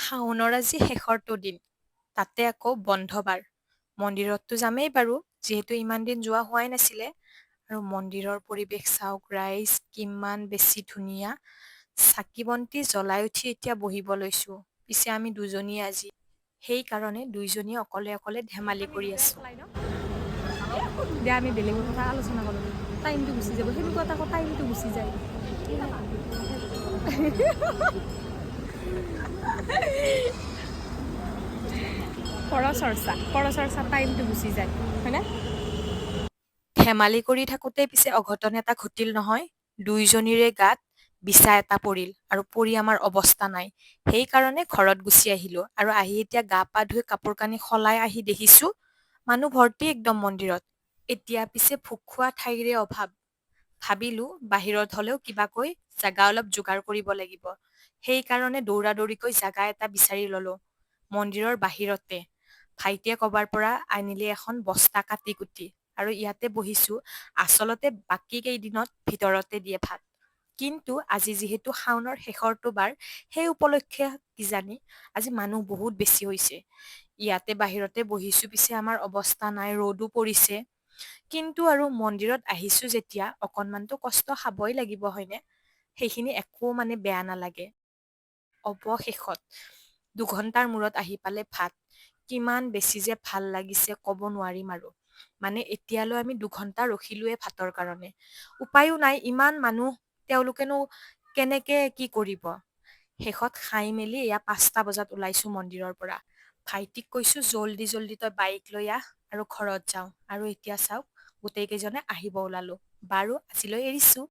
শাওনৰ আজি শেষৰটো দিন, তাতে আকৌ বন্ধ বাৰ। মন্দিৰততো যামেই বাৰু, যিহেতু ইমান দিন যোৱা হোৱাই নাছিলে। আৰু মন্দিৰৰ পৰিৱেশ চাওক ৰাইজ, কিমান বেছি ধুনীয়া। চাকি বন্তি জ্বলাই উঠি এতিয়া বহিব লৈছো। পিছে আমি দুজনীয়ে আজি। সেইকাৰণে দুইজনীয়ে অকলে অকলে ধেমালি কৰি আছো। দিয়া আমি বেলেগৰ কথা আলোচনা কৰোঁ। টাইমটো গুচি যাব, সেনেকুৱা এটা টাইমটো গুচি যায়। পৰচৰ্চা টাইমটো গুচি যায়, হয়নে? ধেমালি কৰি থাকোতে পিছে অঘটন এটা ঘটিল নহয়। দুইজনীৰে গাত বিচা এটা পৰিল আৰু পৰি আমাৰ অৱস্থা নাই। সেইকাৰণে ঘৰত গুচি আহিলো আৰু আহি এতিয়া গা পা ধুই কাপোৰ কানি সলাই আহি দেখিছো মানুহ ভৰ্তি একদম মন্দিৰত। এতিয়া পিছে ভোক খোৱা ঠাইৰে অভাৱ। ভাবিলো বাহিৰত হলেও কিবাকৈ জাগা অলপ যোগাৰ কৰিব লাগিব। সেইকাৰণে দৌৰা দৌৰিকৈ জাগা এটা বিচাৰি ললো। মন্দিৰৰ বাহিৰতে ভাইটিয়ে কবাৰ পৰা আনিলে এখন বস্তা কাটি কুটি আৰু ইয়াতে বহিছো। আচলতে বাকী কেইদিনত ভিতৰতে দিয়ে ভাত। কিন্তু আজি যিহেতু শাওনৰ শেষৰটো বাৰ, সেই উপলক্ষে কিজানি আজি মানুহ বহুত বেছি হৈছে। ইয়াতে বাহিৰতে বহিছো, পিছে আমাৰ অৱস্থা নাই, ৰ'দো পৰিছে। কিন্তু আৰু মন্দিৰত আহিছো যেতিয়া অকনমানতো কষ্ট খাবই লাগিব, হয়নে? সেইখিনি একো মানে বেয়া নালাগে। অৱশেষত 2 ঘণ্টাৰ মূৰত আহি পালে ভাত। কিমান বেছি যে ভাল লাগিছে কব নোৱাৰিম আৰু। মানে এতিয়ালৈ আমি 2 ঘণ্টা ৰখিলোয়ে ভাতৰ কাৰণে। উপায়ো নাই, ইমান মানুহ, তেওঁলোকেনো কেনেকে কি কৰিব। শেষত খাই মেলি এয়া 5টা বজাত ওলাইছো মন্দিৰৰ পৰা। ভাইটিক কৈছো জল্দি জল্দি তই বাইক লৈ আহ আৰু ঘৰত যাওঁ। আৰু এতিয়া চাওক গোটেই কেইজনে আহিব ওলালো। বাৰু আজিলৈ এৰিছো।